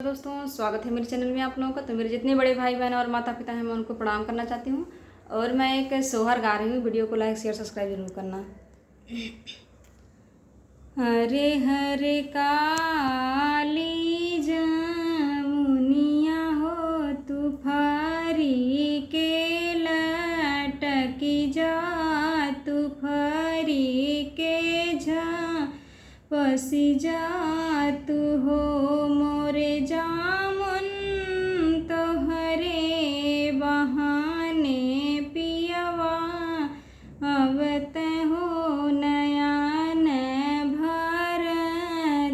दोस्तों, स्वागत है मेरे चैनल में आप लोगों का। तो मेरे जितने बड़े भाई बहन और माता पिता हैं मैं उनको प्रणाम करना चाहती हूँ। और मैं एक सोहर गा रही हूँ। वीडियो को लाइक शेयर सब्सक्राइब जरूर करना। हरे हरे काली जमुनिया हो तू फारी के लटकी जा, तू फारी के पसी जा, तू हो मोरे जामुन तोहरे बहाने पियवा अवत हो नयन भर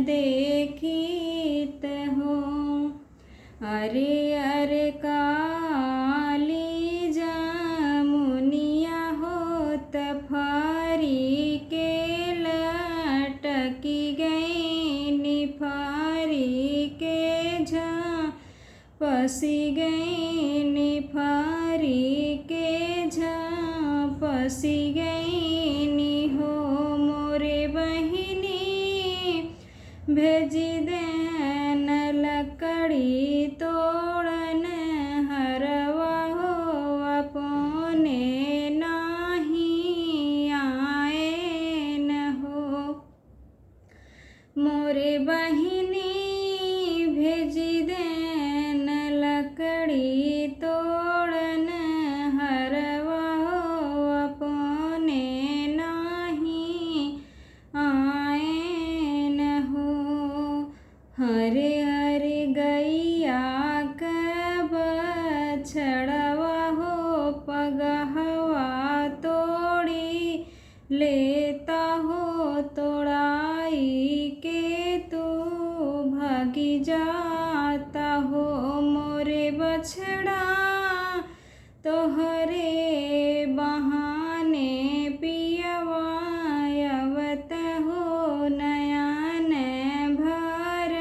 देखित हो। अरे अरे काली जमुनिया हो तफारी के लटकी गई, निफारी के पसी गई, निफारी के पसी गई। नि हो मोरे बहिनी भेजी देन लकड़ी तोड़न हरवा हो अपने नाही आए न हो। मोरे बहिनी भेजी देन लकड़ी तोड़न हरवा हो अपने नाही आए न हो। हरे हरे गैया कब छड़वा हो पगहवा तोड़ी लेता हो, तोड़ाई के तू भागी जाता हो। मोरे बछड़ा तोहरे बहाने पियवा अवत हो नयन भर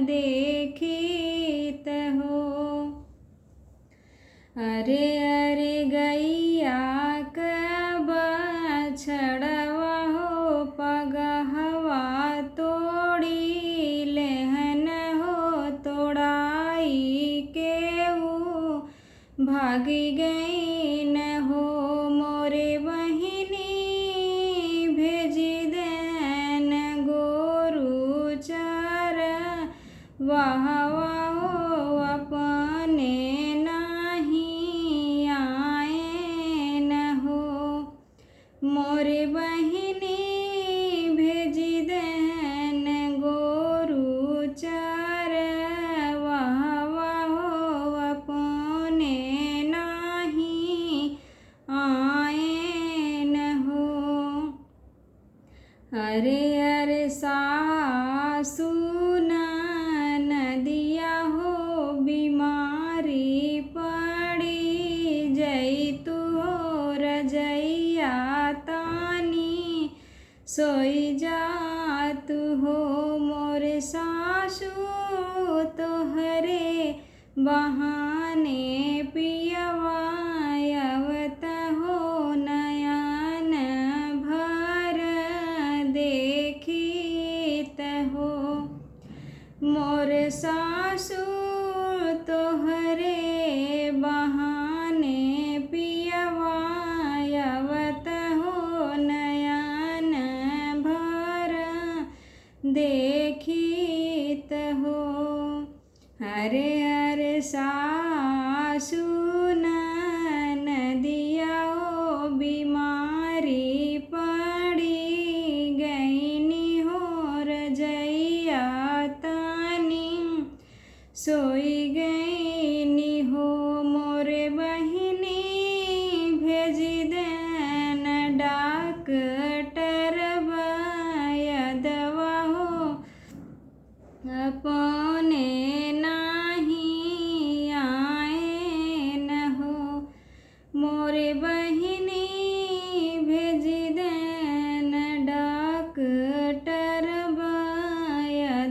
देखित हो। अरे अरे गैया कब छड़वा हो पगहवा तोड़ी लेहन हो, तोड़ाई के भागी गई न हो। मोरे बहिनी भेजी देन गोरु चर वाहवा हो अपने नाही आए न हो। मोरे बहिनी भेजी देन गोरु चर वाहवा हो अपने नाही आए न हो। अरे अरे सासु नदिया हो बीमारी पड़ी जई तू हो रजैया तानी सोई जा तू हो। मोरे सासु तोहरे बहाने पियवा अवत हो नयन भर देखित हो। मोरे सासु तोहरे बहाने पियवा अवत हो नयन भर देखित हो। हरे हरे सासु नदिया हो बीमारी पड़ी गईनी हो रजैया तानी सोई गईनी हो। मोरे बहिनी भेजी देन डॉक्टर दवा हो अपने नाही आए न हो। मोरे बहिनी भेजी देन डॉक्टर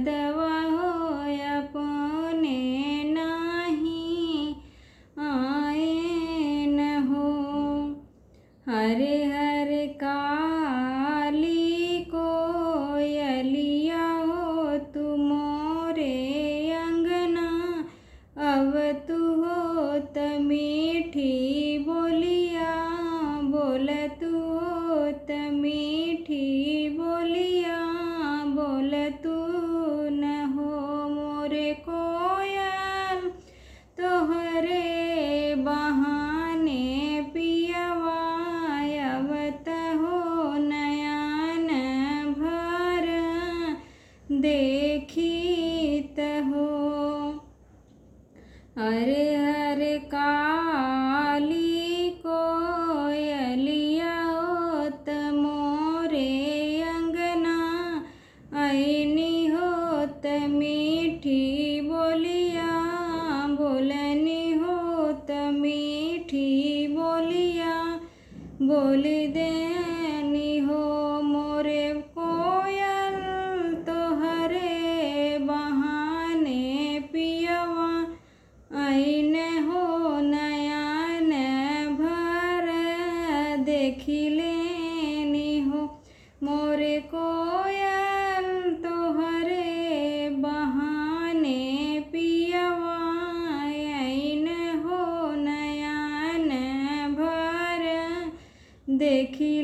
दवा हो अपने ना अरे हरे काली कोयलिया होत मोरे अंगना, आईनी होत मीठी बोलिया, बोलनी होत मीठी बोलिया, बोली देनी हो मोरे कोयल तोहरे बहाने पियवा, आईने हो नयन भर देखी लेनी हो मोरे कोयल तोहरे बहाने पियवा, आईने हो नयन भर देखी